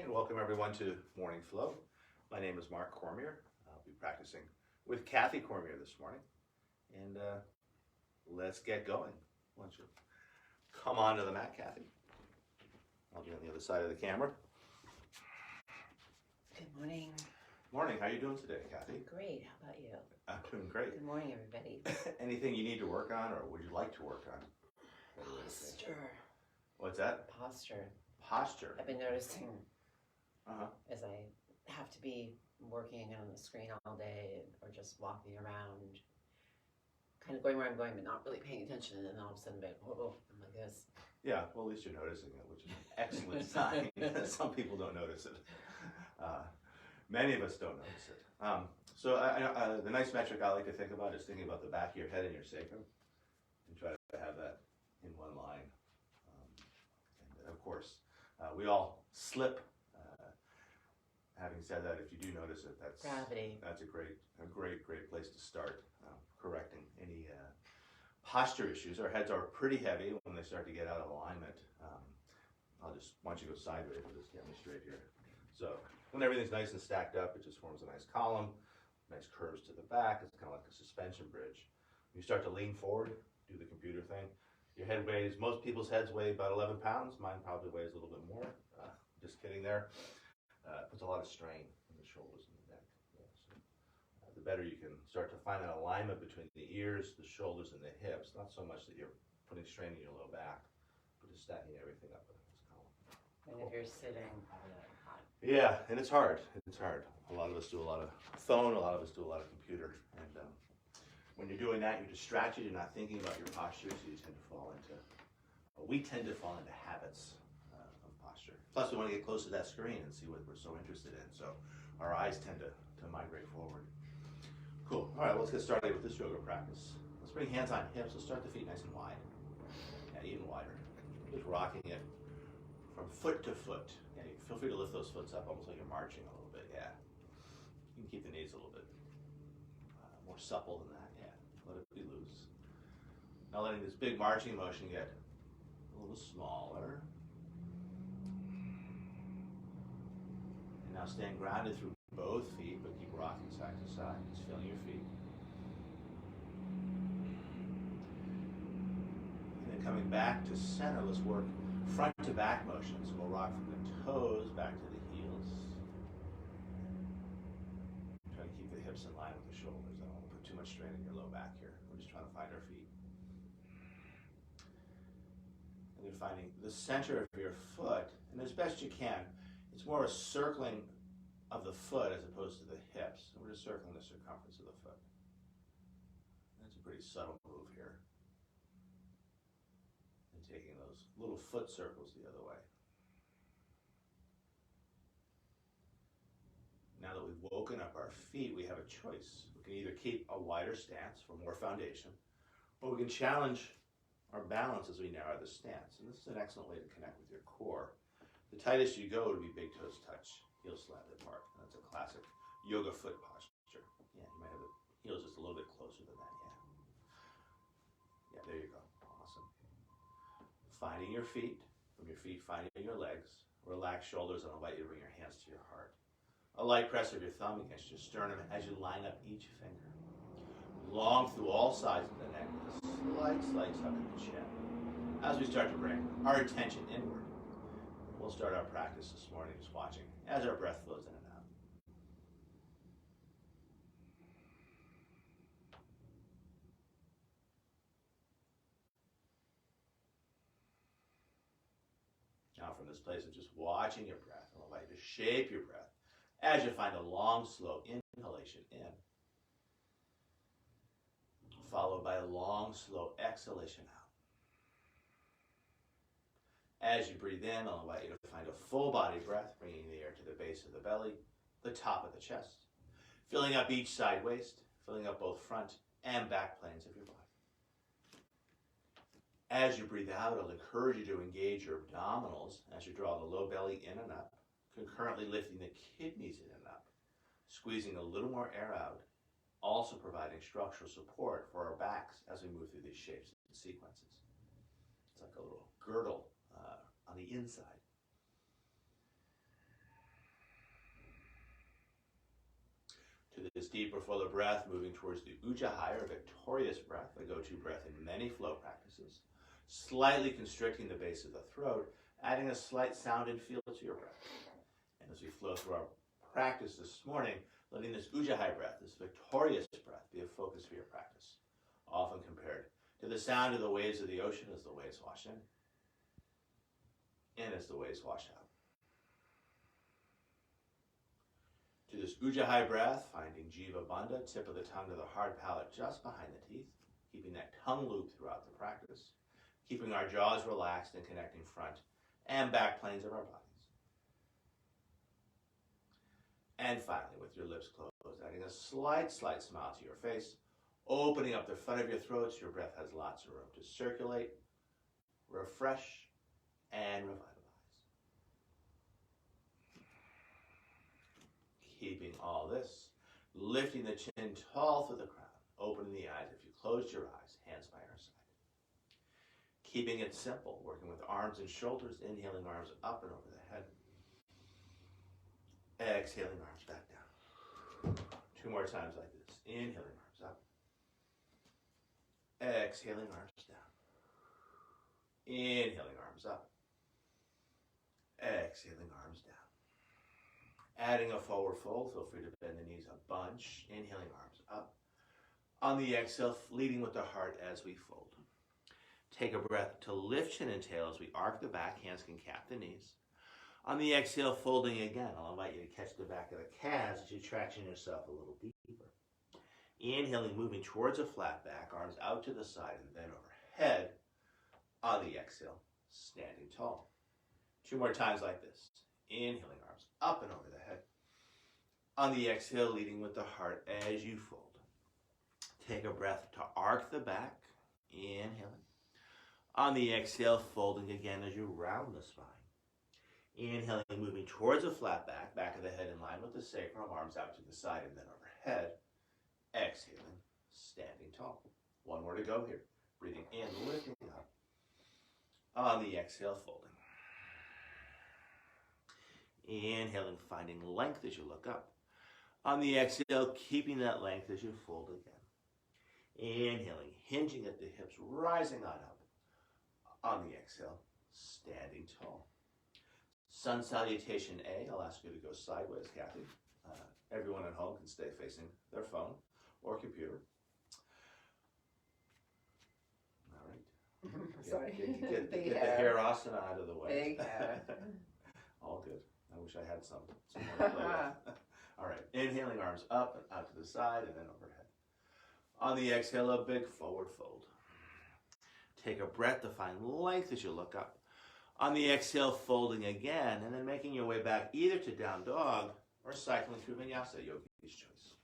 and welcome everyone to Morning Flow. My name is Mark Cormier. I'll be practicing with Kathy Cormier this morning, and let's get going. Why don't you come onto the mat, Kathy? I'll be on the other side of the camera. Good morning. Morning. How are you doing today, Kathy? Great. How about you? I'm doing great. Good morning, everybody. Anything you need to work on, or would you like to work on? Posture. What's that? Posture. Posture. I've been noticing Uh-huh. as I have to be working on the screen all day or just walking around, kind of going where I'm going, but not really paying attention. And then all of a sudden, I'm like, whoa, I'm like this. Yeah, well, at least you're noticing it, which is an excellent sign. Some people don't notice it. Many of us don't notice it. So the nice metric I like to think about is thinking about the back of your head and your sacrum, and try to have that in one line. And of course, we all slip. Having said that, if you do notice it, that's Gravity. That's a great place to start correcting any posture issues. Our heads are pretty heavy when they start to get out of alignment. Why don't you go sideways and just get me straight here. So when everything's nice and stacked up, it just forms a nice column, nice curves to the back. It's kind of like a suspension bridge. When you start to lean forward, do the computer thing. Your head weighs, most people's heads weigh about 11 pounds. Mine probably weighs a little bit more. Just kidding there. It puts a lot of strain on the shoulders and the neck. Yeah, so, the better you can start to find that alignment between the ears, the shoulders, and the hips. Not so much that you're putting strain in your low back, but just stacking everything up in this column. And if you're sitting, Yeah, and it's hard. It's hard. A lot of us do a lot of phone, a lot of us do a lot of computer. And when you're doing that, you're distracted, you're not thinking about your posture, so you tend to fall into, we tend to fall into habits of posture. Plus, we want to get close to that screen and see what we're so interested in. So our eyes tend to migrate forward. Cool. All right, let's get started with this yoga practice. Let's bring hands on hips. Let's start the feet nice and wide. Yeah, even wider. Just rocking it from foot to foot. Yeah, feel free to lift those foots up almost like you're marching a little bit. Yeah. You can keep the knees a little bit more supple than that. Yeah. Let it be loose. Now letting this big marching motion get a little smaller. And now staying grounded through both feet, but keep rocking side to side. Just feeling your feet. And then coming back to center, let's work front to back motions. So we'll rock from the toes back to the heels. Try to keep the hips in line with the shoulders. I don't want to put too much strain in your low back here. We're just trying to find our feet. And then finding the center of your foot, and as best you can, it's more a circling of the foot as opposed to the hips. So we're just circling the circumference of the foot. That's a pretty subtle move here. And taking those little foot circles the other way. Now that we've woken up our feet, we have a choice. We can either keep a wider stance for more foundation, or we can challenge our balance as we narrow the stance. And this is an excellent way to connect with your core. The tightest you go would be big toes touch, heels slanted apart. That's a classic yoga foot posture. Yeah, you might have the heels just a little bit closer than that, yeah. Yeah, there you go. Awesome. Finding your feet, from your feet finding your legs. Relax shoulders, and I'll invite you to bring your hands to your heart. A light press of your thumb against your sternum as you line up each finger. Long through all sides of the neck with a slight tuck in the chin. As we start to bring our attention inward, we'll start our practice this morning just watching as our breath flows in and out. Now from this place of just watching your breath, I'll invite you to shape your breath as you find a long, slow inhalation in, followed by a long, slow exhalation out. As you breathe in, I'll invite you to find a full body breath, bringing the air to the base of the belly, the top of the chest, filling up each side waist, filling up both front and back planes of your body. As you breathe out, I'll encourage you to engage your abdominals as you draw the low belly in and up, concurrently lifting the kidneys in and up, squeezing a little more air out, also providing structural support for our backs as we move through these shapes and sequences. It's like a little girdle on the inside. Keep or full of breath, moving towards the Ujjayi or victorious breath, a go-to breath in many flow practices. Slightly constricting the base of the throat, adding a slight sound and feel to your breath. And as we flow through our practice this morning, letting this Ujjayi breath, this victorious breath, be a focus for your practice, often compared to the sound of the waves of the ocean as the waves wash in and as the waves wash out. To this Ujjayi breath, finding Jiva Bandha, tip of the tongue to the hard palate just behind the teeth, keeping that tongue loop throughout the practice, keeping our jaws relaxed and connecting front and back planes of our bodies. And finally, with your lips closed, adding a slight smile to your face, opening up the front of your throat so your breath has lots of room to circulate, refresh, and revitalize. Keeping all this, lifting the chin tall through the crown, opening the eyes if you closed your eyes, hands by our side. Keeping it simple, working with arms and shoulders, inhaling arms up and over the head. Exhaling arms back down. 2 more times like this. Inhaling arms up. Exhaling arms down. Inhaling arms up. Exhaling arms down. Adding a forward fold, feel free to bend the knees a bunch. Inhaling arms up. On the exhale, leading with the heart as we fold. Take a breath to lift chin and tail as we arc the back. Hands can cap the knees. On the exhale, folding again. I'll invite you to catch the back of the calves as you traction yourself a little deeper. Inhaling, moving towards a flat back, arms out to the side and then overhead. On the exhale, standing tall. 2 more times like this. Inhaling, arms up and over the head. On the exhale, leading with the heart as you fold. Take a breath to arc the back. Inhaling. On the exhale, folding again as you round the spine. Inhaling, moving towards a flat back, back of the head in line with the sacrum, arms out to the side and then overhead. Exhaling, standing tall. 1 more to go here. Breathing in, lifting up. On the exhale, folding. Inhaling, finding length as you look up. On the exhale, keeping that length as you fold again. Inhaling, hinging at the hips, rising on up. On the exhale, standing tall. Sun salutation A, I'll ask you to go sideways, Kathy. Everyone at home can stay facing their phone or computer. All right. Sorry. Get the hair asana out of the way. Big hair. All good. I wish I had some more to play with. All right. Inhaling, arms up and out to the side and then overhead. On the exhale, a big forward fold. Take a breath to find length as you look up. On the exhale, folding again, and then making your way back either to down dog or cycling through vinyasa, yogi's choice.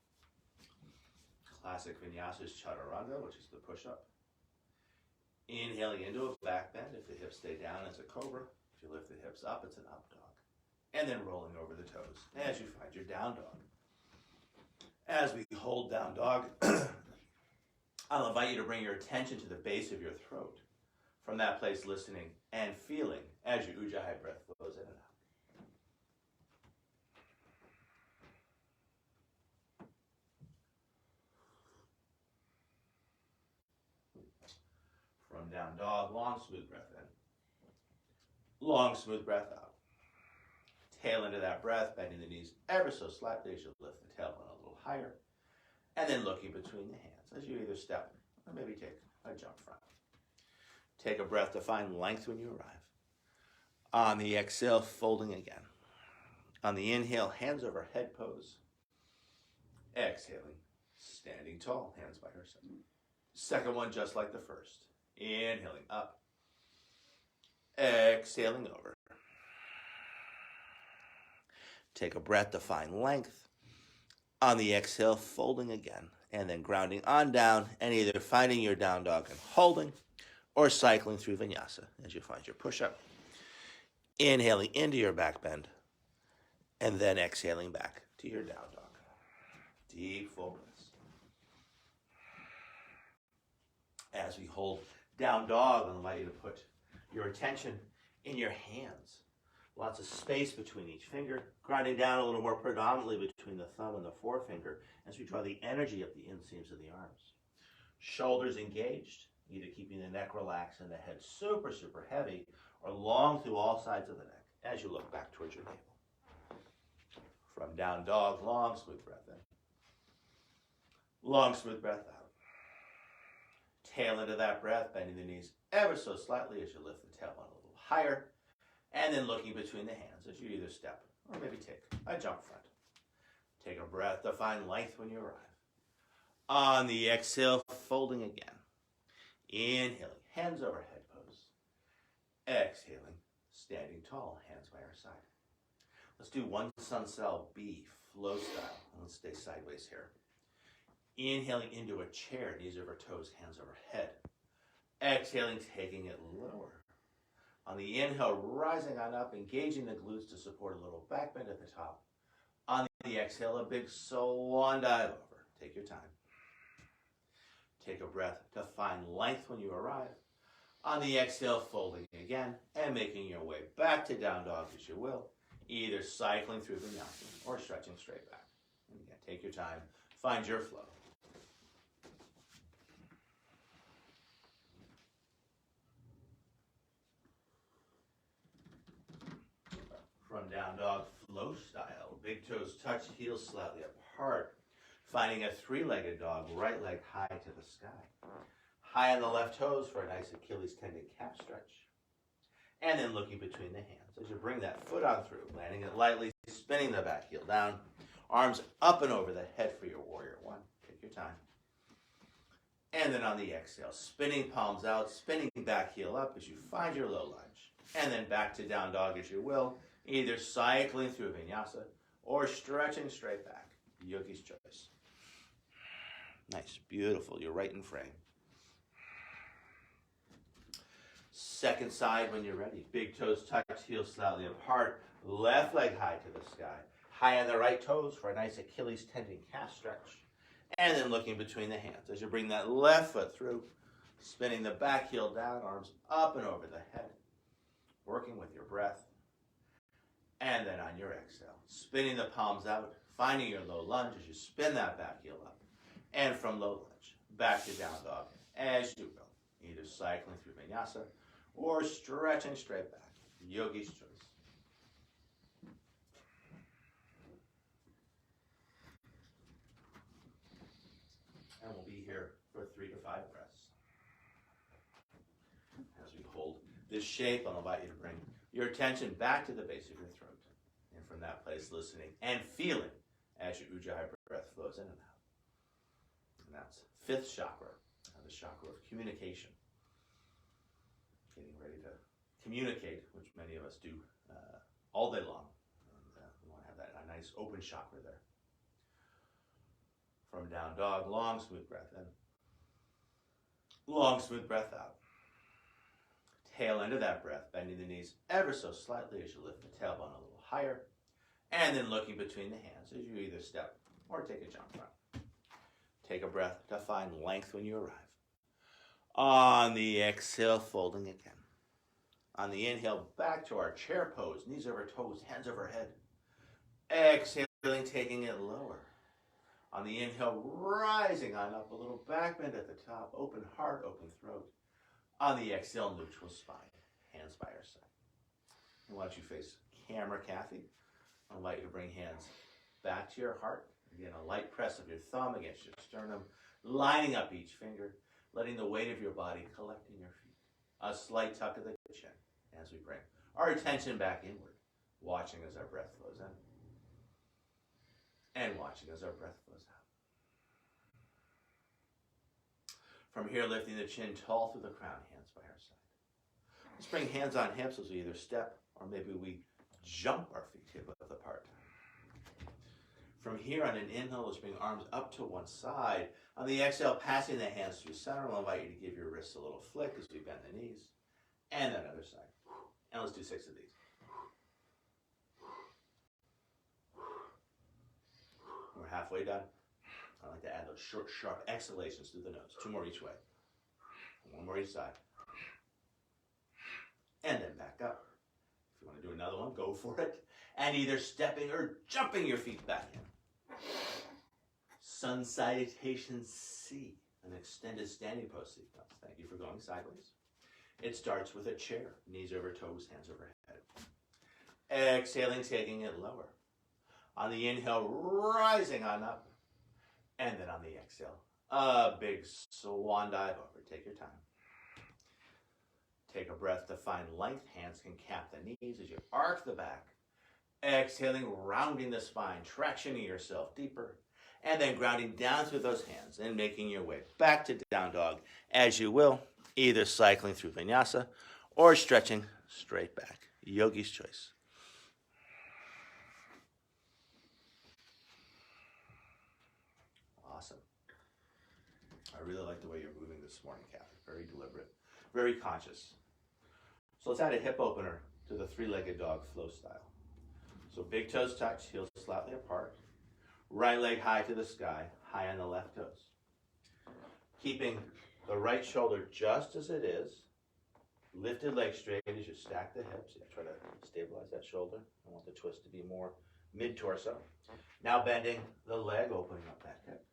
Classic vinyasa is chaturanga, which is the push-up. Inhaling into a back bend. If the hips stay down, it's a cobra. If you lift the hips up, it's an up dog. And then rolling over the toes as you find your down dog. As we hold down dog, I'll invite you to bring your attention to the base of your throat. From that place, listening and feeling as your Ujjayi breath flows in and out. From down dog, long, smooth breath in. Long, smooth breath out. Tail into that breath, bending the knees ever so slightly as you lift the tailbone a little higher. And then looking between the hands as you either step or maybe take a jump front. Take a breath to find length when you arrive. On the exhale, folding again. On the inhale, hands over head pose. Exhaling, standing tall, hands by her side. Second one just like the first. Inhaling up. Exhaling over. Take a breath to find length. On the exhale, folding again. And then grounding on down and either finding your down dog and holding or cycling through vinyasa as you find your push-up. Inhaling into your back bend and then exhaling back to your down dog. Deep full breaths. As we hold down dog, I'll invite you to put your attention in your hands. Lots of space between each finger, grinding down a little more predominantly between the thumb and the forefinger as we draw the energy up the inseams of the arms. Shoulders engaged, either keeping the neck relaxed and the head super, super heavy, or long through all sides of the neck as you look back towards your navel. From down dog, long, smooth breath in. Long, smooth breath out. Tail into that breath, bending the knees ever so slightly as you lift the tailbone a little higher, and then looking between the hands as you either step or maybe take a jump front. Take a breath to find length when you arrive. On the exhale, folding again. Inhaling, hands over head pose. Exhaling, standing tall, hands by our side. Let's do one sun cell B, flow style, and let's stay sideways here. Inhaling into a chair, knees over toes, hands over head. Exhaling, taking it lower. On the inhale, rising on up, engaging the glutes to support a little back bend at the top. On the exhale, a big swan dive over. Take your time. Take a breath to find length when you arrive. On the exhale, folding again and making your way back to down dog as you will, either cycling through vinyasa or stretching straight back. And again, take your time, find your flow. From down dog, flow style. Big toes touch, heels slightly apart. Finding a three-legged dog, right leg high to the sky. High on the left toes for a nice Achilles tendon calf stretch. And then looking between the hands as you bring that foot on through, landing it lightly, spinning the back heel down. Arms up and over the head for your warrior one. Take your time. And then on the exhale, spinning palms out, spinning back heel up as you find your low lunge. And then back to down dog as you will, either cycling through vinyasa or stretching straight back. Yogi's choice. Nice, beautiful. You're right in frame. Second side when you're ready. Big toes touch, heels slightly apart. Left leg high to the sky. High on the right toes for a nice Achilles tendon calf stretch. And then looking between the hands as you bring that left foot through, spinning the back heel down, arms up and over the head. Working with your breath. And then on your exhale, spinning the palms out, finding your low lunge as you spin that back heel up. And from low lunge, back to down dog, as you will. Either cycling through vinyasa or stretching straight back. Yogi's choice. And we'll be here for 3 to 5 breaths. As we hold this shape, I'll invite you to bring your attention back to the base of your throat. And from that place, listening and feeling as your Ujjayi breath flows in and out. And that's 5th chakra, the chakra of communication. Getting ready to communicate, which many of us do all day long. And we want to have that a nice open chakra there. From down dog, long, smooth breath in. Long, smooth breath out. Tail end of that breath, bending the knees ever so slightly as you lift the tailbone a little higher. And then looking between the hands as you either step or take a jump front. Take a breath to find length when you arrive. On the exhale, folding again. On the inhale, back to our chair pose, knees over toes, hands over head. Exhaling, taking it lower. On the inhale, rising on up, a little back bend at the top, open heart, open throat. On the exhale, neutral spine, hands by our side. And why don't you face camera, Kathy? I'll invite you to bring hands back to your heart. Again, a light press of your thumb against your sternum, lining up each finger, letting the weight of your body collect in your feet. A slight tuck of the chin as we bring our attention back inward, watching as our breath flows in and watching as our breath flows out. From here, lifting the chin tall through the crown, hands by our side. Let's bring hands on hips as we either step or maybe we jump our feet hip width apart. From here on an inhale, let's bring arms up to one side. On the exhale, passing the hands through center, I'll invite you to give your wrists a little flick as we bend the knees. And that other side. And let's do 6 of these. We're halfway done. I like to add those short, sharp exhalations through the nose. 2 more each way. 1 more each side. And then back up. you want to do another one, go for it. And either stepping or jumping your feet back in. Sun Salutation C, an extended standing pose sequence. Thank you for going sideways. It starts with a chair, knees over toes, hands overhead. Exhaling, taking it lower. On the inhale, rising on up. And then on the exhale, a big swan dive over. Take your time. Take a breath to find length. Hands can cap the knees as you arc the back. Exhaling, rounding the spine, tractioning yourself deeper. And then grounding down through those hands and making your way back to down dog as you will, either cycling through vinyasa or stretching straight back. Yogi's choice. Awesome. I really like the way you're moving this morning, Kathy. Very deliberate, very conscious. So let's add a hip opener to the three-legged dog flow style. So big toes touch, heels slightly apart. Right leg high to the sky, high on the left toes. Keeping the right shoulder just as it is. Lifted leg straight as you stack the hips. You try to stabilize that shoulder. I want the twist to be more mid-torso. Now bending the leg, opening up that hip.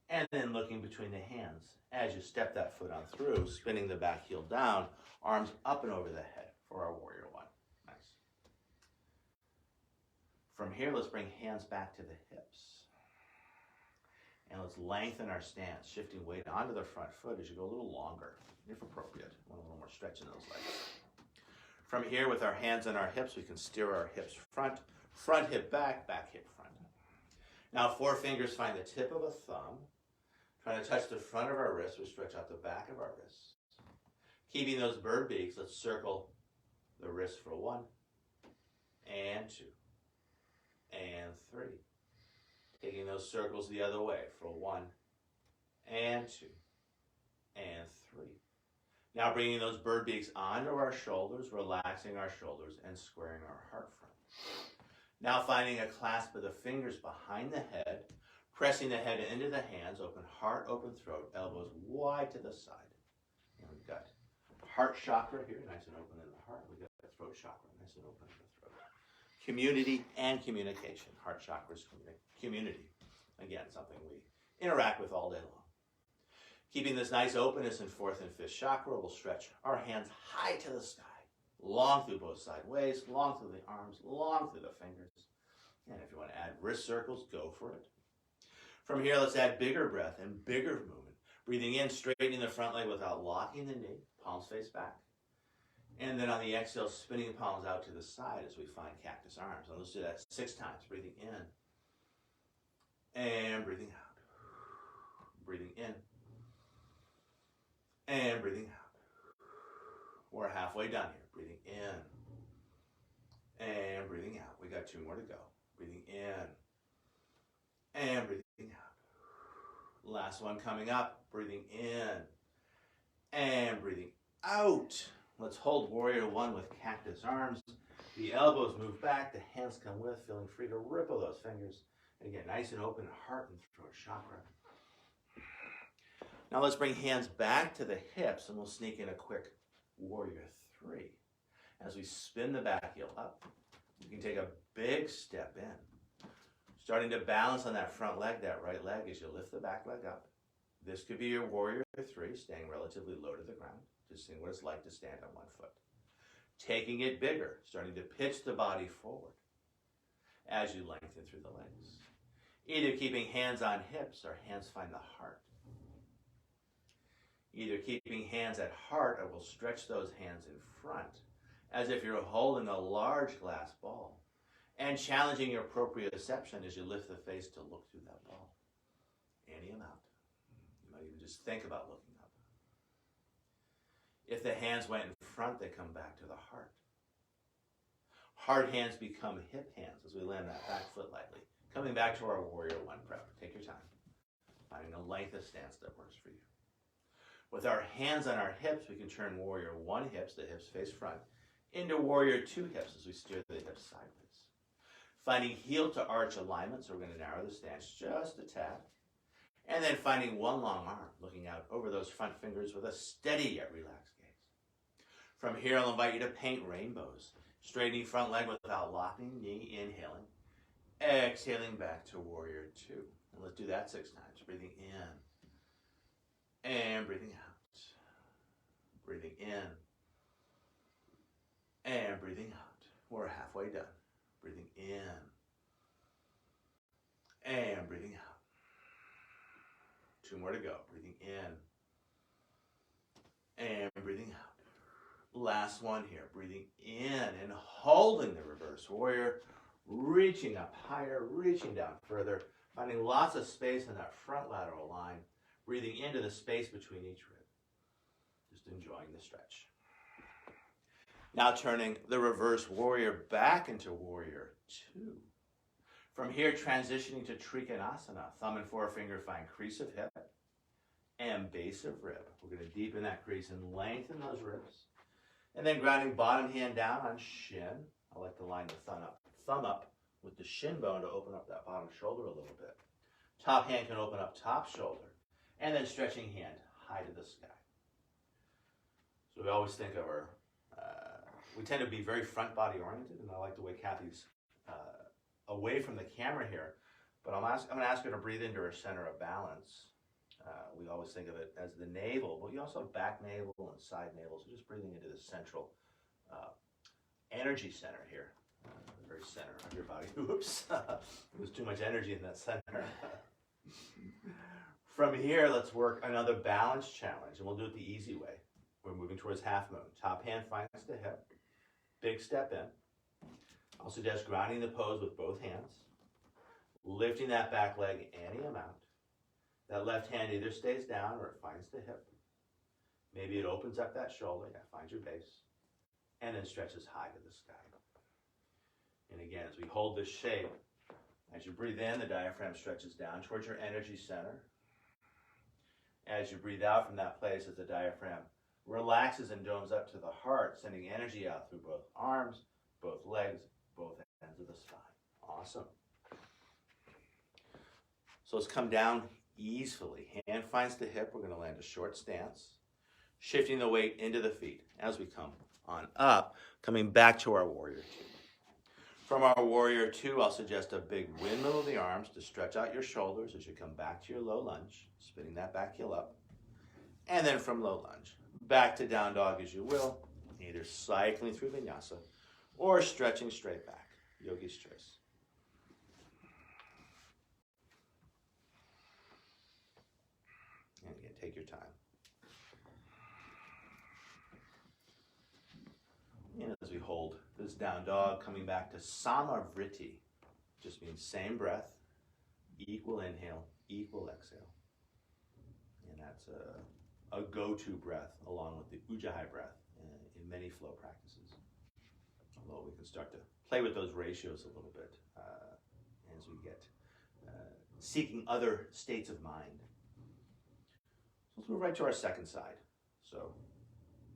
And then looking between the hands as you step that foot on through, spinning the back heel down, arms up and over the head for our warrior one. Nice. From here, let's bring hands back to the hips. And let's lengthen our stance, shifting weight onto the front foot as you go a little longer, if appropriate. Want a little more stretch in those legs. From here, with our hands on our hips, we can steer our hips front, front hip back, back hip front. Now, four fingers find the tip of a thumb. Trying to touch the front of our wrist, we stretch out the back of our wrists. Keeping those bird beaks, let's circle the wrist for 1, and 2, and 3. Taking those circles the other way for 1, and 2, and 3. Now bringing those bird beaks onto our shoulders, relaxing our shoulders, and squaring our heart front. Now finding a clasp of the fingers behind the head, pressing the head into the hands, open heart, open throat, elbows wide to the side. And we've got heart chakra here, nice and open in the heart. We've got the throat chakra, nice and open in the throat. Community and communication. Heart chakra is community. Again, something we interact with all day long. Keeping this nice openness in fourth and fifth chakra, we'll stretch our hands high to the sky, long through both sideways, long through the arms, long through the fingers. And if you want to add wrist circles, go for it. From here, let's add bigger breath and bigger movement. Breathing in, straightening the front leg without locking the knee, palms face back. And then on the exhale, spinning the palms out to the side as we find cactus arms. And let's do that 6 times. Breathing in and breathing out. Breathing in and breathing out. We're halfway done here. Breathing in and breathing out. We got 2 more to go. Breathing in and breathing out. Last one coming up. Breathing in and breathing out. Let's hold warrior one with cactus arms. The elbows move back, the hands come with, feeling free to ripple those fingers. And again, nice and open, heart and throat chakra. Now let's bring hands back to the hips and we'll sneak in a quick warrior three. As we spin the back heel up, you can take a big step in. Starting to balance on that front leg, that right leg, as you lift the back leg up. This could be your warrior three, staying relatively low to the ground. Just seeing what it's like to stand on one foot. Taking it bigger, starting to pitch the body forward as you lengthen through the legs. Either keeping hands on hips or hands find the heart. Either keeping hands at heart or we'll stretch those hands in front as if you're holding a large glass ball and challenging your proprioception as you lift the face to look through that ball. Any amount. You might even just think about looking up. If the hands went in front, they come back to the heart. Heart hands become hip hands as we land that back foot lightly. Coming back to our warrior one prep. Take your time. Finding a length of stance that works for you. With our hands on our hips, we can turn warrior one hips, the hips face front, into warrior two hips as we steer the hips sideways. Finding heel to arch alignment, so we're going to narrow the stance just a tad. And then finding one long arm, looking out over those front fingers with a steady yet relaxed gaze. From here, I'll invite you to paint rainbows. Straightening front leg without locking knee, inhaling. Exhaling back to warrior two. And let's do that 6 times. Breathing in and breathing out. Breathing in and breathing out. We're halfway done. Breathing in and breathing out. 2 more to go. Breathing in and breathing out. Last one here. Breathing in and holding the reverse warrior. Reaching up higher, reaching down further. Finding lots of space in that front lateral line. Breathing into the space between each rib. Just enjoying the stretch. Now turning the reverse warrior back into warrior two. From here, transitioning to Trikonasana. Thumb and forefinger find crease of hip and base of rib. We're going to deepen that crease and lengthen those ribs. And then grounding bottom hand down on shin. I like to line the thumb up with the shin bone to open up that bottom shoulder a little bit. Top hand can open up top shoulder. And then stretching hand high to the sky. So we always think of our, we tend to be very front body oriented, and I like the way Kathy's away from the camera here. But I'm going to ask her to breathe into her center of balance. We always think of it as the navel, but you also have back navel and side navel. So just breathing into the central energy center here, the very center of your body. Oops, there's too much energy in that center. From here, let's work another balance challenge, and we'll do it the easy way. We're moving towards half moon. Top hand finds the hip. Big step in. I'll suggest grounding the pose with both hands. Lifting that back leg any amount. That left hand either stays down or it finds the hip. Maybe it opens up that shoulder. Yeah, find your base. And then stretches high to the sky. And again, as we hold this shape, as you breathe in, the diaphragm stretches down towards your energy center. As you breathe out from that place, as the diaphragm relaxes and domes up to the heart, sending energy out through both arms, both legs, both ends of the spine. Awesome. So let's come down easily. Hand finds the hip. We're going to land a short stance, shifting the weight into the feet as we come on up, coming back to our warrior two. From our warrior two, I'll suggest a big windmill of the arms to stretch out your shoulders as you come back to your low lunge, spinning that back heel up. And then from low lunge, back to down dog as you will, either cycling through vinyasa or stretching straight back, yogi's choice. And again, take your time. And as we hold this down dog, coming back to Samavriti, just means same breath, equal inhale, equal exhale. And that's a go-to breath along with the Ujjayi breath in many flow practices. Although we can start to play with those ratios a little bit as we get seeking other states of mind. So let's move right to our second side. So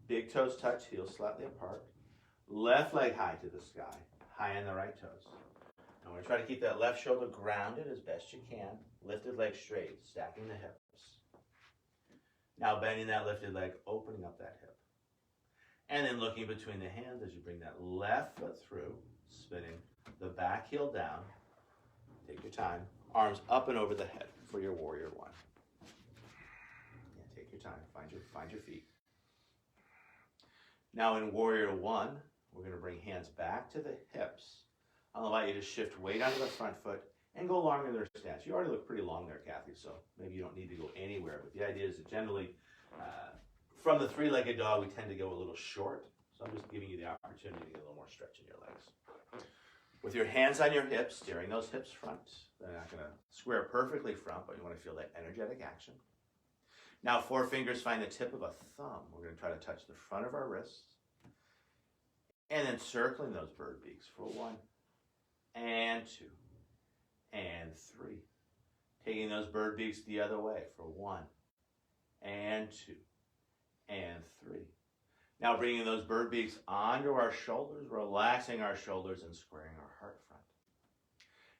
big toes touch, heels slightly apart. Left leg high to the sky, high on the right toes. And we're going to try to keep that left shoulder grounded as best you can. Lifted leg straight, stacking the hips. Now bending that lifted leg, opening up that hip. And then looking between the hands as you bring that left foot through, spinning the back heel down. Take your time. Arms up and over the head for your warrior one. Yeah, take your time. Find your feet. Now in warrior one, we're going to bring hands back to the hips. I'll invite you to shift weight onto the front foot and go longer than their stance. You already look pretty long there, Kathy, so maybe you don't need to go anywhere. But the idea is that generally, from the three-legged dog, we tend to go a little short. So I'm just giving you the opportunity to get a little more stretch in your legs. With your hands on your hips, steering those hips front. They're not going to square perfectly front, but you want to feel that energetic action. Now, 4 fingers find the tip of a thumb. We're going to try to touch the front of our wrists. And then circling those bird beaks for 1, and 2, and 3. Taking those bird beaks the other way for 1, and 2, and 3. Now bringing those bird beaks onto our shoulders, relaxing our shoulders and squaring our heart front.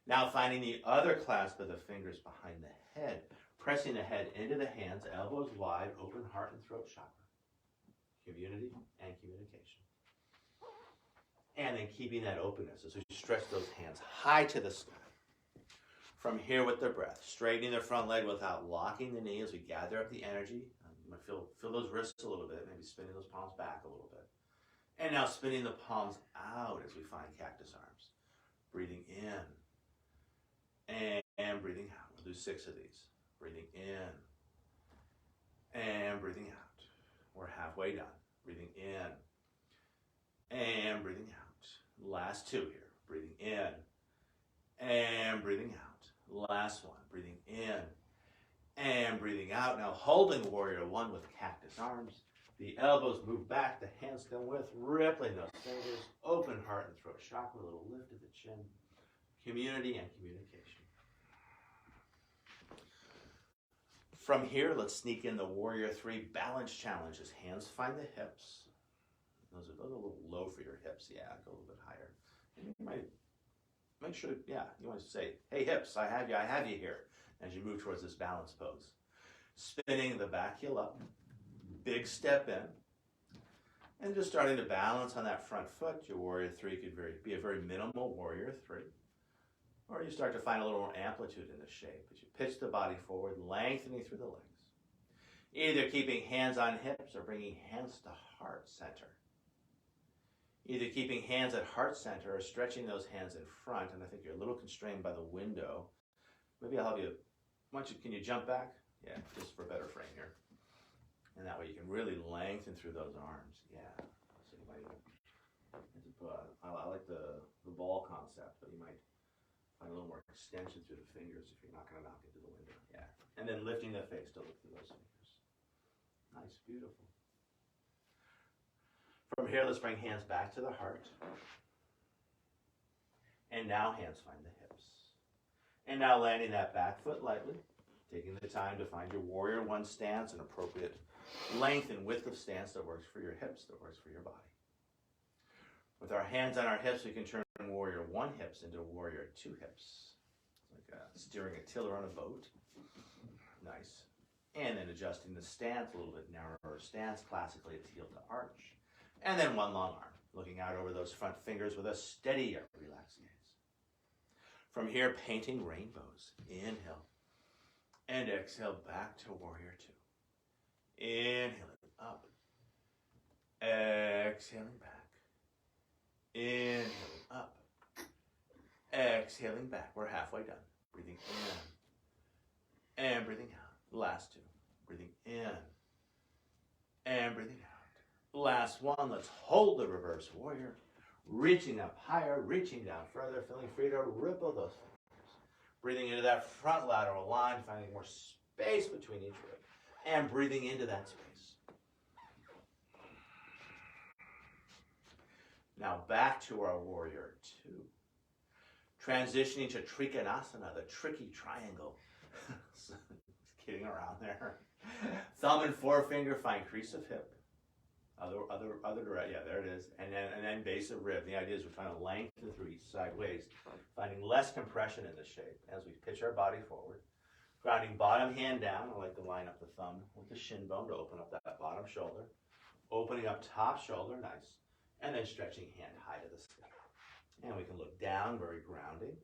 Now finding the other clasp of the fingers behind the head, pressing the head into the hands, elbows wide, open heart and throat chakra. Community and communication. And then keeping that openness as we stretch those hands high to the sky. From here with the breath, straightening the front leg without locking the knee as we gather up the energy. You might feel those wrists a little bit, maybe spinning those palms back a little bit. And now spinning the palms out as we find cactus arms. Breathing in and breathing out. We'll do 6 of these. Breathing in and breathing out. We're halfway done. Breathing in and breathing out. Last 2 here. Breathing in and breathing out. Last one. Breathing in and breathing out. Now holding warrior 1 with cactus arms. The elbows move back, the hands come with, rippling those fingers, open heart and throat chakra, a little lift of the chin, community and communication. From here, let's sneak in the warrior 3 balance challenges. Hands find the hips. Those are a little low for your hips. Yeah, go a little bit higher. And you might make sure, you want to say, hey hips, I have you here, as you move towards this balance pose. Spinning the back heel up. Big step in, and just starting to balance on that front foot. Your warrior 3 could be a very minimal warrior 3, or you start to find a little more amplitude in the shape as you pitch the body forward, lengthening through the legs. Either keeping hands on hips or bringing hands to heart center. Either keeping hands at heart center or stretching those hands in front, and I think you're a little constrained by the window. Maybe I'll have you, can you jump back? Yeah, just for a better frame here. And that way you can really lengthen through those arms. Yeah. So you might I like the ball concept, but you might find a little more extension through the fingers if you're not going to knock into the window. Yeah. And then lifting the face to look through those fingers. Nice, beautiful. From here, let's bring hands back to the heart. And now hands find the hips. And now landing that back foot lightly. Taking the time to find your warrior 1 stance, an appropriate length and width of stance that works for your hips, that works for your body. With our hands on our hips, we can turn warrior 1 hips into warrior 2 hips. It's like steering a tiller on a boat. Nice. And then adjusting the stance, a little bit narrower stance, classically a heel to arch. And then 1 long arm, looking out over those front fingers with a steady, relaxed gaze. From here, painting rainbows. Inhale. And exhale back to warrior 2. Inhaling up. Exhaling back. Inhaling up. Exhaling back. We're halfway done. Breathing in. And breathing out. Last 2. Breathing in. And breathing out. Last 1. Let's hold the reverse warrior. Reaching up higher. Reaching down further. Feeling free to ripple those fingers. Breathing into that front lateral line, finding more space between each rib, and breathing into that space. Now back to our warrior 2. Transitioning to Trikonasana, the tricky triangle. Kidding around there. Thumb and forefinger find crease of hip. Other direction, yeah, there it is. And then base of rib. The idea is we're trying to lengthen through each side waist, finding less compression in the shape as we pitch our body forward. Grounding bottom hand down. I like to line up the thumb with the shin bone to open up that bottom shoulder. Opening up top shoulder, nice. And then stretching hand high to the sky. And we can look down, very grounding.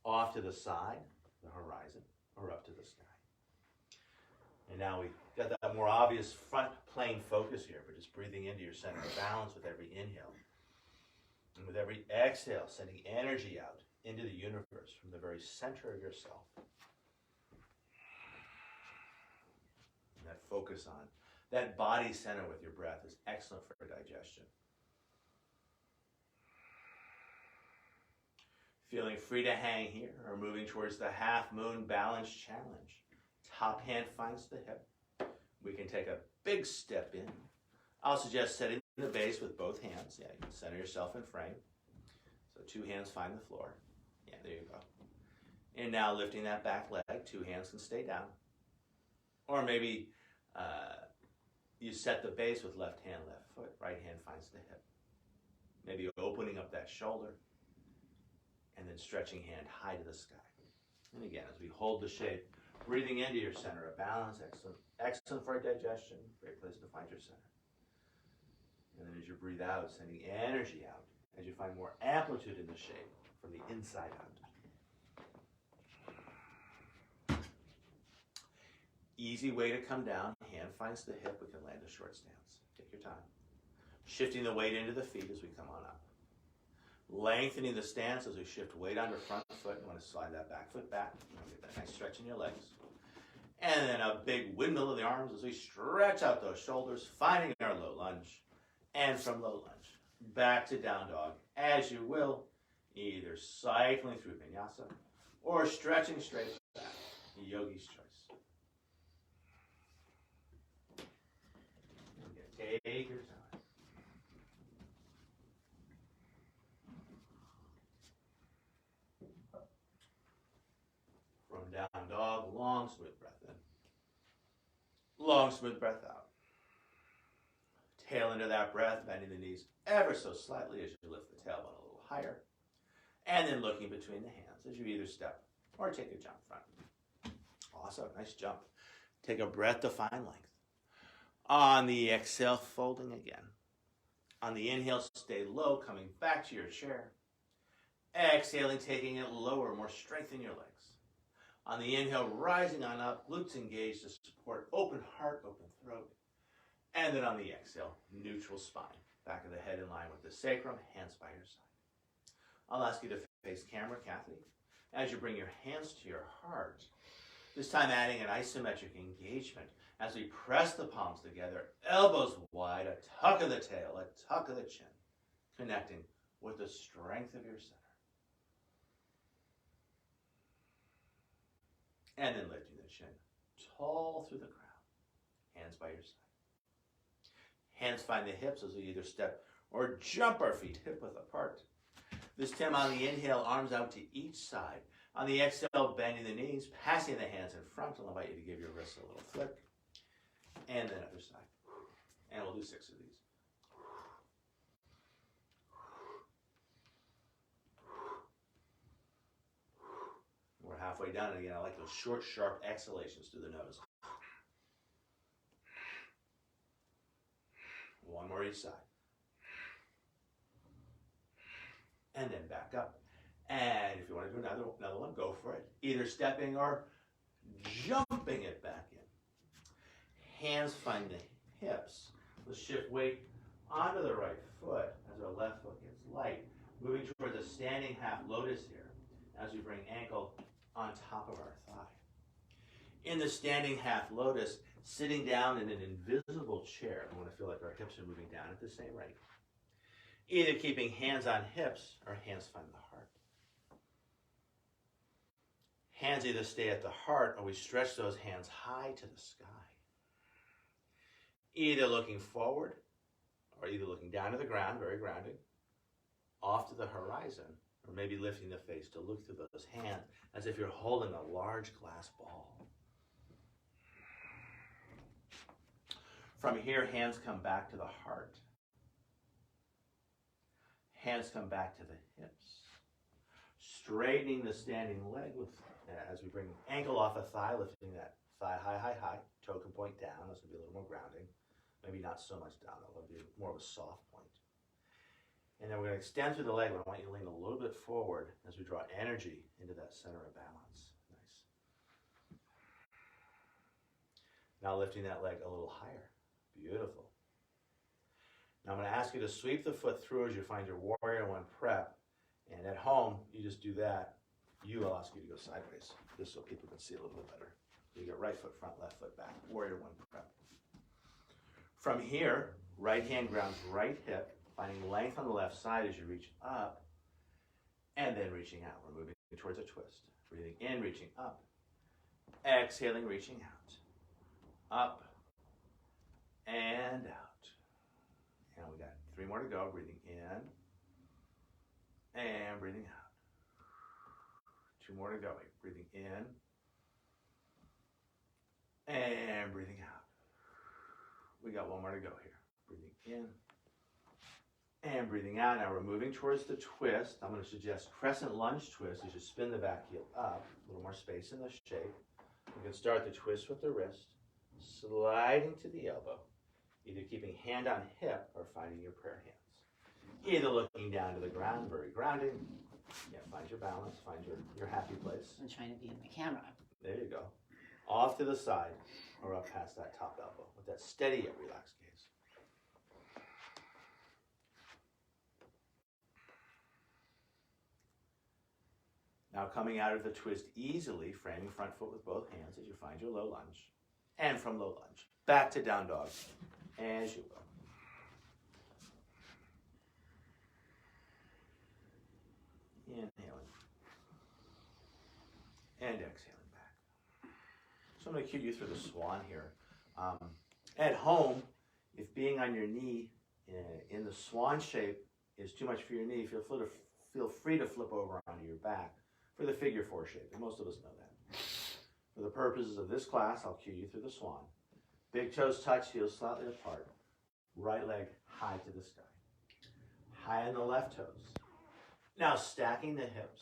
Off to the side, the horizon, or up to the sky. And now we've got that more obvious front plane focus here, but just breathing into your center of balance with every inhale. And with every exhale, sending energy out into the universe from the very center of yourself. And that focus on that body center with your breath is excellent for digestion. Feeling free to hang here or moving towards the half moon balance challenge. Top hand finds the hip. We can take a big step in. I'll suggest setting the base with both hands. Yeah, you can center yourself in frame. So 2 hands find the floor. Yeah, there you go. And now lifting that back leg, 2 hands can stay down. Or maybe you set the base with left hand, left foot. Right hand finds the hip. Maybe opening up that shoulder. And then stretching hand high to the sky. And again, as we hold the shape, breathing into your center of balance, excellent for digestion, great place to find your center. And then as you breathe out, sending energy out as you find more amplitude in the shape from the inside out. Easy way to come down. Hand finds the hip. We can land a short stance. Take your time. Shifting the weight into the feet as we come on up. Lengthening the stance as we shift weight onto front foot. You want to slide that back foot back. You want to get that nice stretch in your legs. And then a big windmill of the arms as we stretch out those shoulders, finding our low lunge. And from low lunge, back to down dog, as you will, either cycling through vinyasa or stretching straight back. Yogi's choice. Take your time. From down dog, long smooth breath in. Long smooth breath out. Tail into that breath, bending the knees ever so slightly as you lift the tailbone a little higher. And then looking between the hands as you either step or take a jump front. Awesome, nice jump. Take a breath to find length. On the exhale, folding again. On the inhale, stay low, coming back to your chair. Exhaling, taking it lower, more strength in your legs. On the inhale, rising on up, glutes engaged to support open heart, open throat. And then on the exhale, neutral spine. Back of the head in line with the sacrum, hands by your side. I'll ask you to face camera, Kathy, as you bring your hands to your heart. This time adding an isometric engagement as we press the palms together, elbows wide, a tuck of the tail, a tuck of the chin, connecting with the strength of your center. And then lifting the chin tall through the crown, hands by your side. Hands find the hips as we either step or jump our feet hip width apart. This time on the inhale, arms out to each side. On the exhale, bending the knees, passing the hands in front. I'll invite you to give your wrists a little flick. And then other side. And we'll do 6 of these. We're halfway down, and again, I like those short, sharp exhalations through the nose. One more each side. And then back up. And if you want to do another one, go for it. Either stepping or jumping it back in. Hands find the hips. Let's shift weight onto the right foot as our left foot gets light. Moving towards a standing half lotus here as we bring ankle on top of our thigh. In the standing half lotus, sitting down in an invisible chair. We want to feel like our hips are moving down at the same rate. Either keeping hands on hips or hands find the heart. Hands either stay at the heart or we stretch those hands high to the sky. Either looking forward or either looking down to the ground, very grounding, off to the horizon, or maybe lifting the face to look through those hands as if you're holding a large glass ball. From here, hands come back to the heart. Hands come back to the hips. Straightening the standing leg as we bring ankle off a thigh, lifting that thigh high, high, high. Toe can point down. This will be a little more grounding. Maybe not so much down. That'll be more of a soft point. And then we're going to extend through the leg. I want you to lean a little bit forward as we draw energy into that center of balance. Nice. Now lifting that leg a little higher. Beautiful. Now I'm going to ask you to sweep the foot through as you find your warrior one prep. And at home, you just do that. I'll ask you to go sideways, just so people can see a little bit better. You get right foot front, left foot back. Warrior one prep. From here, right hand grounds right hip, finding length on the left side as you reach up, and then reaching out. We're moving towards a twist. Breathing in, reaching up. Exhaling, reaching out. Up and out. And we got 3 more to go. Breathing in and breathing out. 2 more to go. Breathing in and breathing out. We got 1 more to go here. Breathing in and breathing out. Now we're moving towards the twist. I'm going to suggest crescent lunge twist as you spin the back heel up. A little more space in the shape. You can start the twist with the wrist, sliding to the elbow, either keeping hand on hip or finding your prayer hands. Either looking down to the ground, very grounding. Yeah, find your balance, find your happy place. I'm trying to be in the camera. There you go. Off to the side or up past that top elbow with that steady yet relaxed gaze. Now coming out of the twist easily, framing front foot with both hands as you find your low lunge. And from low lunge, back to down dog as you will. Inhaling. And exhaling back. So I'm going to cue you through the swan here. At home, if being on your knee in the swan shape is too much for your knee, feel free to flip over onto your back for the figure four shape, and most of us know that. For the purposes of this class, I'll cue you through the swan. Big toes touch, heels slightly apart. Right leg high to the sky. High on the left toes. Now stacking the hips,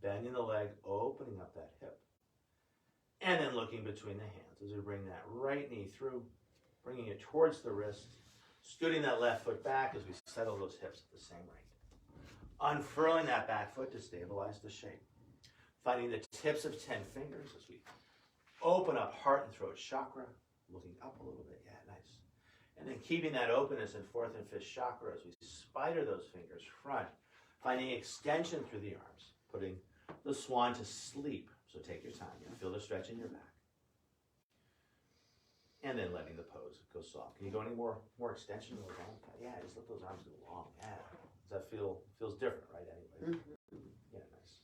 bending the leg, opening up that hip. And then looking between the hands as we bring that right knee through, bringing it towards the wrist, scooting that left foot back as we settle those hips at the same rate. Unfurling that back foot to stabilize the shape. Finding the tips of 10 fingers as we open up heart and throat chakra, looking up a little bit, yeah, nice. And then keeping that openness in fourth and fifth chakra as we spider those fingers front, finding extension through the arms, putting the swan to sleep. So take your time, feel the stretch in your back. And then letting the pose go soft. Can you go any more extension? More long? Yeah, just let those arms go long. Yeah. Does that feels different, right? Anyway. Mm-hmm. Yeah, nice.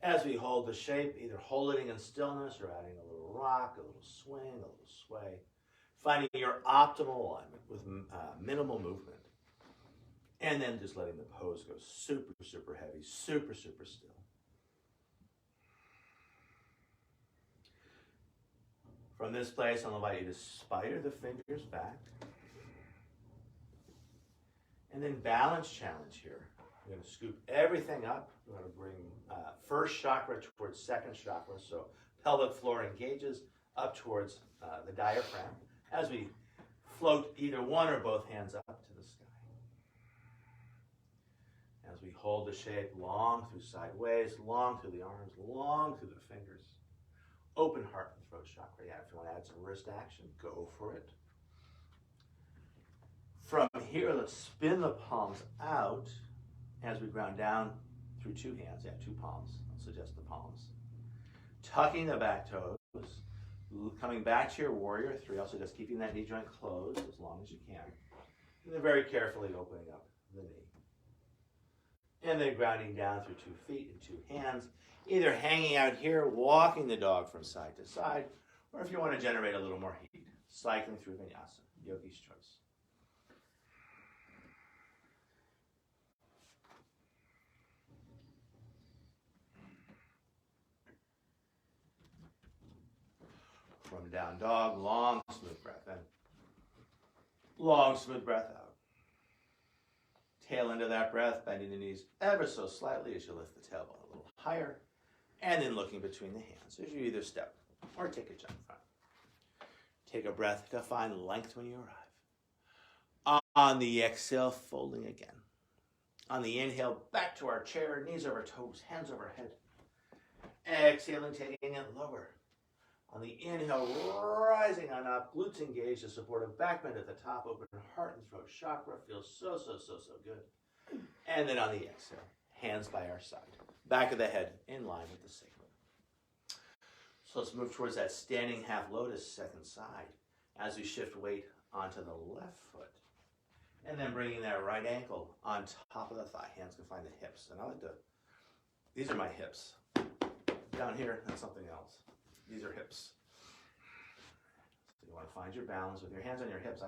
As we hold the shape, either holding in stillness or adding a little rock, a little swing, a little sway. Finding your optimal alignment with minimal movement. And then just letting the pose go super, super heavy, super, super still. From this place, I'll invite you to spider the fingers back. And then balance challenge here. We're going to scoop everything up. We're going to bring first chakra towards second chakra. So pelvic floor engages up towards the diaphragm as we float either one or both hands up to the sky. As we hold the shape long through sideways, long through the arms, long through the fingers. Open heart and throat chakra. Yeah, if you want to add some wrist action, go for it. From here, let's spin the palms out as we ground down through two hands. Yeah, two palms. I'll suggest the palms. Tucking the back toes. Coming back to your warrior three. Also just keeping that knee joint closed as long as you can. And then very carefully opening up the knee. And then grounding down through 2 feet and 2 hands. Either hanging out here, walking the dog from side to side, or if you want to generate a little more heat, cycling through vinyasa, yogi's choice. From down dog, long, smooth breath in. Long, smooth breath out. Tail into that breath, bending the knees ever so slightly as you lift the tailbone a little higher. And then looking between the hands as you either step or take a jump front. Take a breath to find length when you arrive. On the exhale, folding again. On the inhale, back to our chair, knees over toes, hands overhead. Exhaling, taking it lower. On the inhale, rising on up, glutes engaged, a supportive back bend at the top, open heart and throat chakra. Feels so good. And then on the exhale, hands by our side. Back of the head in line with the sacrum. So let's move towards that standing half lotus second side as we shift weight onto the left foot. And then bringing that right ankle on top of the thigh. Hands can find the hips. And I like to, these are my hips. Down here, that's something else. These are hips. So you want to find your balance with your hands on your hips.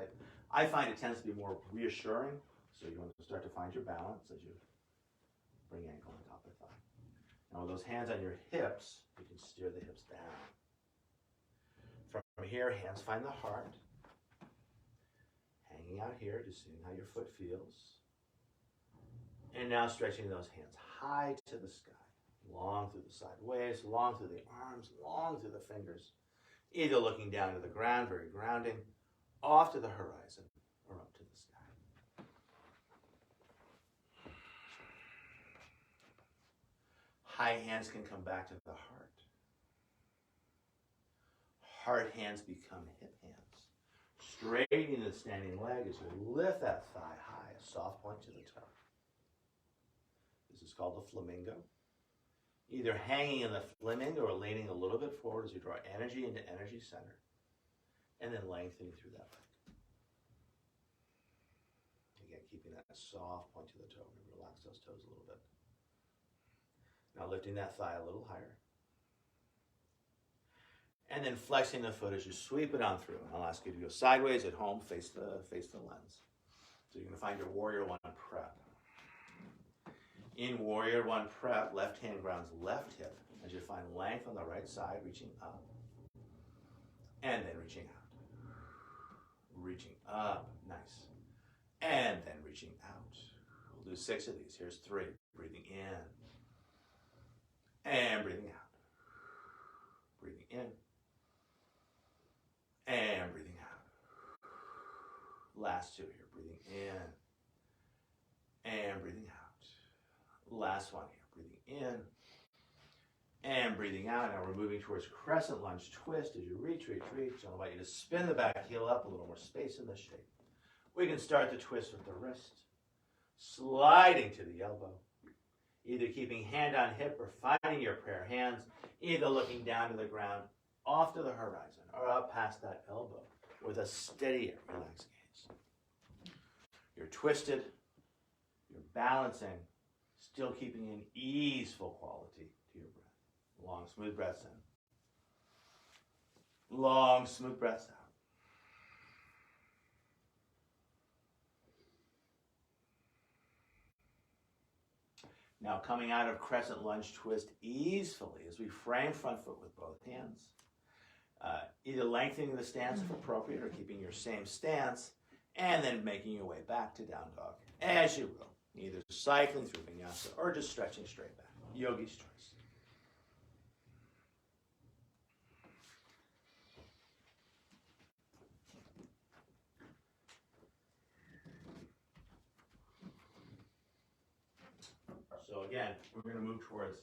I find it tends to be more reassuring. So you want to start to find your balance as you bring ankle on top of the thigh. Now with those hands on your hips, you can steer the hips down. From here, hands find the heart. Hanging out here, just seeing how your foot feels. And now stretching those hands high to the sky. Long through the sideways, long through the arms, long through the fingers. Either looking down to the ground, very grounding, off to the horizon, or up to the sky. High hands can come back to the heart. Heart hands become hip hands. Straightening the standing leg as you lift that thigh high, a soft point to the toe. This is called the flamingo. Either hanging in the flamingo or leaning a little bit forward as you draw energy into energy center. And then lengthening through that leg. Again, keeping that soft point to the toe. Relax those toes a little bit. Now lifting that thigh a little higher. And then flexing the foot as you sweep it on through. And I'll ask you to go sideways at home, face the lens. So you're going to find your Warrior One prep. In Warrior One prep, left hand grounds left hip as you find length on the right side, reaching up. And then reaching out. Reaching up, nice. And then reaching out. We'll do 6 of these. Here's 3. Breathing in. And breathing out. Breathing in. And breathing out. Last 2 here. Breathing in. And breathing out. Last one here. Breathing in. And breathing out. Now we're moving towards crescent lunge twist as you reach. I'll invite you to spin the back heel up, a little more space in the shape. We can start the twist with the wrist. Sliding to the elbow. Either keeping hand on hip or finding your prayer hands. Either looking down to the ground, off to the horizon, or up past that elbow with a steady, relaxed gaze. You're twisted. You're balancing. Still keeping an easeful quality to your breath. Long, smooth breaths in. Long, smooth breaths out. Now coming out of crescent lunge twist easefully as we frame front foot with both hands. Either lengthening the stance if appropriate or keeping your same stance and then making your way back to down dog as you will. Either cycling through vinyasa or just stretching straight back. Yogi's choice. So again, we're going to move towards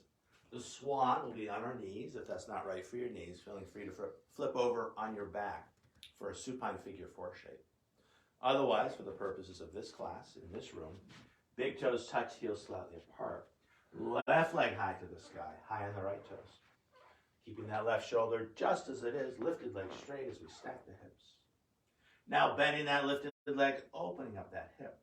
the swan. We'll be on our knees. If that's not right for your knees, feeling free to flip over on your back for a supine figure 4 shape. Otherwise, for the purposes of this class, in this room, big toes touch, heels slightly apart. Left leg high to the sky, high on the right toes. Keeping that left shoulder just as it is, lifted leg straight as we stack the hips. Now bending that lifted leg, opening up that hip.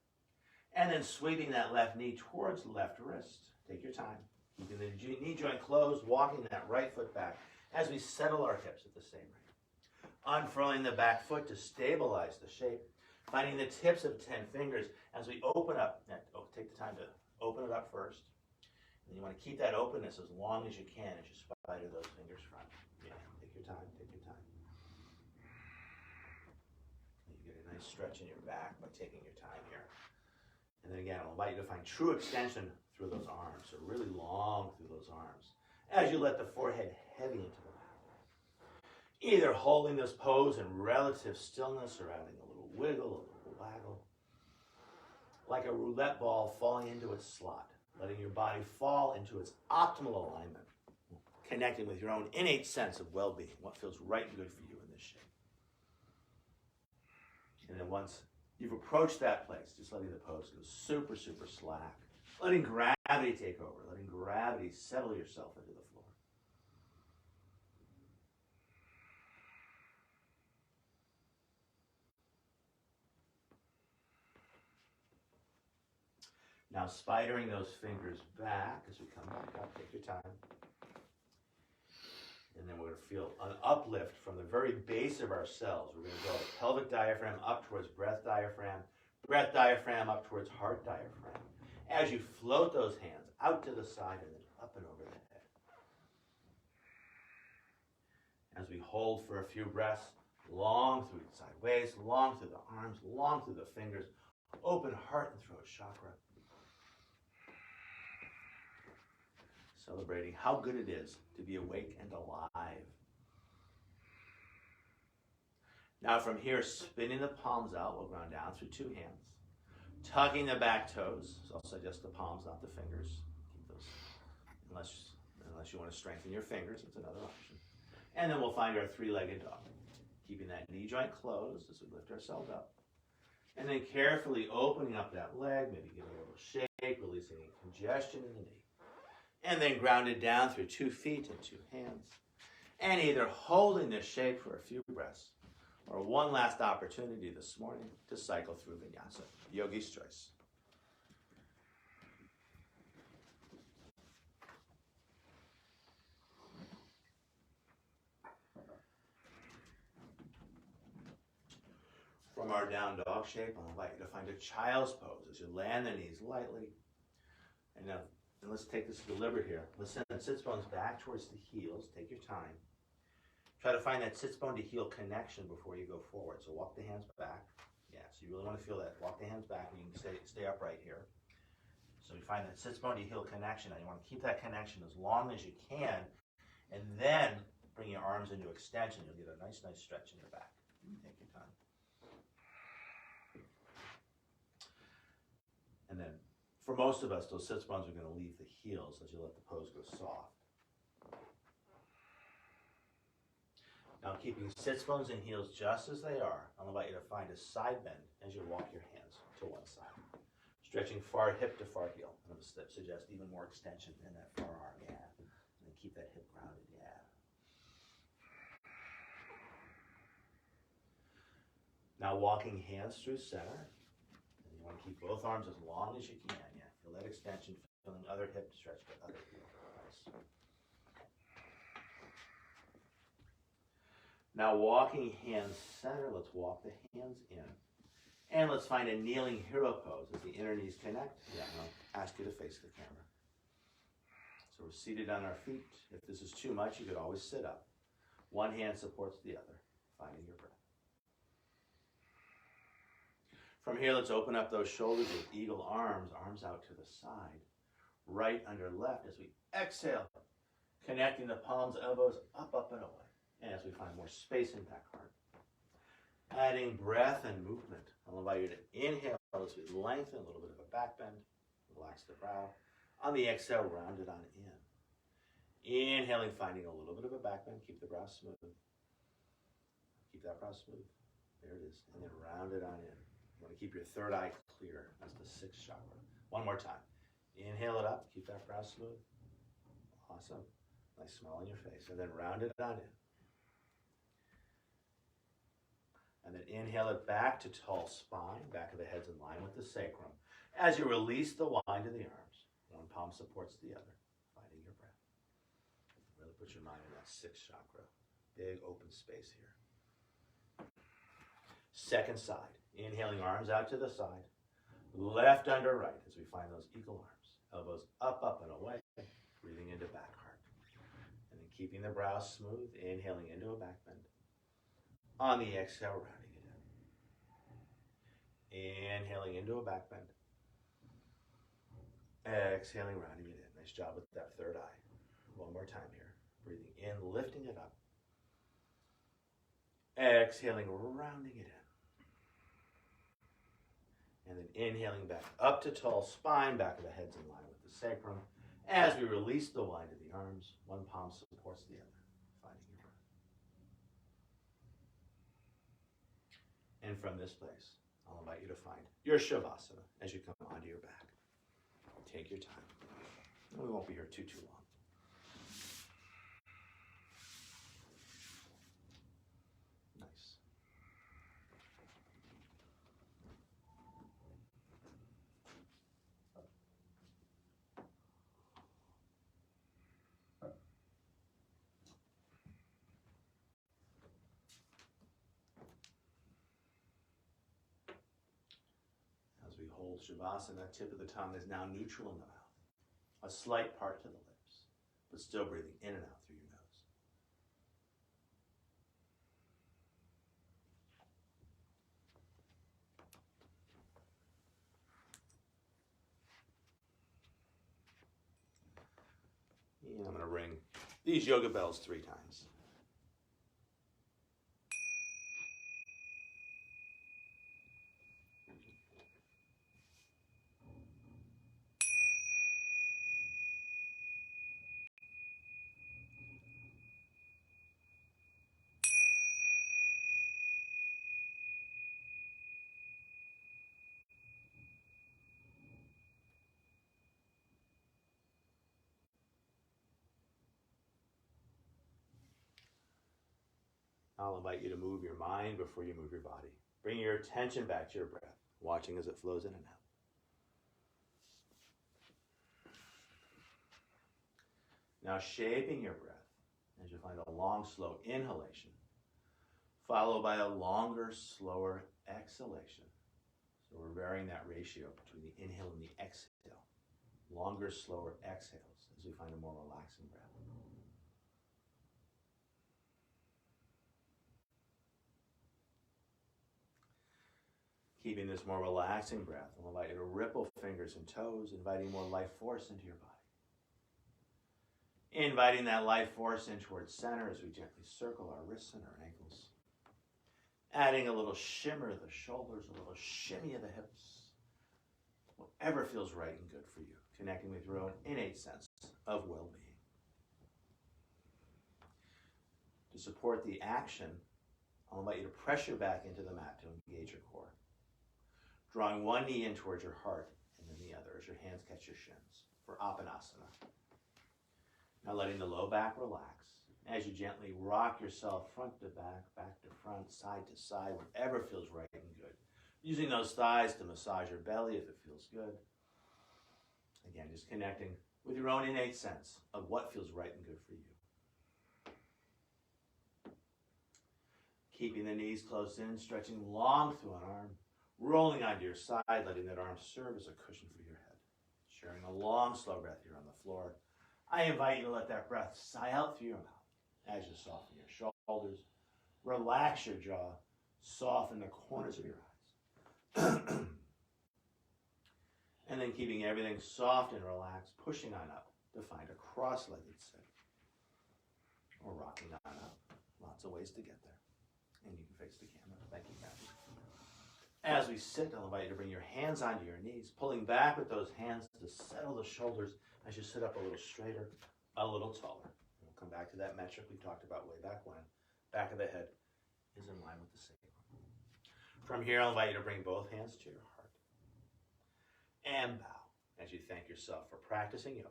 And then sweeping that left knee towards the left wrist. Take your time. Keeping the knee joint closed, walking that right foot back as we settle our hips at the same rate. Unfurling the back foot to stabilize the shape. Finding the tips of 10 fingers as we open up. Take the time to open it up first. And you want to keep that openness as long as you can as you spider those fingers front. Yeah, take your time, take your time. You get a nice stretch in your back by taking your time here. And then again, I'll invite you to find true extension through those arms, so really long through those arms, as you let the forehead heavy into the back. Either holding this pose in relative stillness or adding a little wiggle, a little waggle, like a roulette ball falling into its slot, letting your body fall into its optimal alignment, connecting with your own innate sense of well-being, what feels right and good for you in this shape. And then once you've approached that place, just letting the pose go super, super slack. Letting gravity take over. Letting gravity settle yourself into the floor. Now spidering those fingers back as we come back up. Take your time. And then we're going to feel an uplift from the very base of our cells. We're going to go pelvic diaphragm up towards breath diaphragm up towards heart diaphragm. As you float those hands out to the side and then up and over the head. As we hold for a few breaths, long through the sideways, long through the arms, long through the fingers, open heart and throat chakra. Celebrating how good it is to be awake and alive. Now from here, spinning the palms out, we'll ground down through 2 hands. Tucking the back toes, so I'll suggest the palms, not the fingers. Keep those, unless unless you want to strengthen your fingers, it's another option. And then we'll find our three-legged dog, keeping that knee joint closed as we lift ourselves up. And then carefully opening up that leg, maybe give it a little shake, releasing any congestion in the knee. And then grounded down through 2 feet and 2 hands. And either holding this shape for a few breaths, or one last opportunity this morning to cycle through vinyasa, yogi's choice. From our down dog shape, I'll invite you to find a child's pose as you land the knees lightly. And now, let's take this deliberate here. Let's send the sits bones back towards the heels. Take your time. Try to find that sits bone to heel connection before you go forward. So walk the hands back. Yeah, so you really want to feel that. Walk the hands back and you can stay upright here. So you find that sits bone to heel connection, and you want to keep that connection as long as you can, and then bring your arms into extension. You'll get a nice stretch in your back. Take your time. And then, for most of us, those sits bones are going to leave the heels as you let the pose go soft. Now, keeping sits bones and heels just as they are, I'll invite you to find a side bend as you walk your hands to one side. Stretching far hip to far heel. And I'm going to suggest even more extension in that far arm, yeah. And then keep that hip grounded, yeah. Now, walking hands through center. And you want to keep both arms as long as you can, yeah. Feel that extension, feeling other hip stretch to other heel. Nice. Now walking hands center, let's walk the hands in. And let's find a kneeling hero pose as the inner knees connect. Yeah, and I'll ask you to face the camera. So we're seated on our feet. If this is too much, you could always sit up. One hand supports the other, finding your breath. From here, let's open up those shoulders with eagle arms, arms out to the side. Right under left as we exhale, connecting the palms, elbows up and away. And as we find more space in back heart. Adding breath and movement. I'll invite you to inhale as we lengthen, a little bit of a back bend. Relax the brow. On the exhale, round it on in. Inhaling, finding a little bit of a back bend. Keep the brow smooth. Keep that brow smooth. There it is. And then round it on in. You want to keep your third eye clear. That's the 6th chakra. One more time. Inhale it up. Keep that brow smooth. Awesome. Nice smile on your face. And then round it on in. And then inhale it back to tall spine, back of the head's in line with the sacrum. As you release the wind of the arms, one palm supports the other, finding your breath. Really put your mind in that 6th chakra. Big open space here. Second side, inhaling arms out to the side, left under right as we find those eagle arms. Elbows up and away, breathing into back heart. And then keeping the brow smooth, inhaling into a back bend. On the exhale, rounding it in. Inhaling into a back bend. Exhaling, rounding it in. Nice job with that third eye. One more time here. Breathing in, lifting it up. Exhaling, rounding it in. And then inhaling back up to tall spine, back of the head's in line with the sacrum. As we release the wind of the arms, one palm supports the other, finding your breath. And from this place, I'll invite you to find your Shavasana as you come onto your back. Take your time. We won't be here too long. Nice. As we hold Shavasana, tip of the tongue is now neutral in the mouth. A slight part to the lips, but still breathing in and out through your nose. And I'm going to ring these yoga bells 3 times. I'll invite you to move your mind before you move your body. Bring your attention back to your breath, watching as it flows in and out. Now shaping your breath as you find a long, slow inhalation, followed by a longer, slower exhalation. So we're varying that ratio between the inhale and the exhale. Longer, slower exhales as we find a more relaxing breath. Keeping this more relaxing breath, I'll invite you to ripple fingers and toes, inviting more life force into your body. Inviting that life force in towards center as we gently circle our wrists and our ankles. Adding a little shimmer of the shoulders, a little shimmy of the hips. Whatever feels right and good for you. Connecting with your own innate sense of well-being. To support the action, I'll invite you to pressure back into the mat to engage your core. Drawing one knee in towards your heart and then the other as your hands catch your shins for Apanasana. Now letting the low back relax as you gently rock yourself front to back, back to front, side to side, whatever feels right and good. Using those thighs to massage your belly if it feels good. Again, just connecting with your own innate sense of what feels right and good for you. Keeping the knees close in, stretching long through an arm, rolling onto your side, letting that arm serve as a cushion for your head. Sharing a long, slow breath here on the floor. I invite you to let that breath sigh out through your mouth as you soften your shoulders. Relax your jaw, soften the corners of your eyes. And then keeping everything soft and relaxed, pushing on up to find a cross-legged sit. Or rocking on up. Lots of ways to get there. And you can face the camera. Thank you, Kathy. As we sit, I'll invite you to bring your hands onto your knees, pulling back with those hands to settle the shoulders as you sit up a little straighter, a little taller. We'll come back to that metric we talked about way back when. Back of the head is in line with the sacrum. From here, I'll invite you to bring both hands to your heart. And bow as you thank yourself for practicing yoga.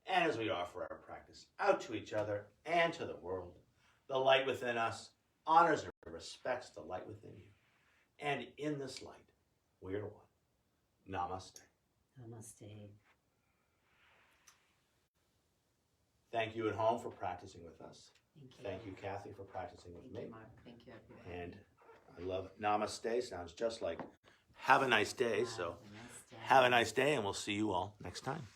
And as we offer our practice out to each other and to the world, the light within us honors and respects the light within you. And in this light, we are one. Namaste. Namaste. Thank you at home for practicing with us. Thank you. Thank you, Kathy, for practicing with me. Thank you, Mark. Thank you, everyone. And I love namaste. Sounds just like have a nice day. So Have a nice day. have a nice day, and we'll see you all next time.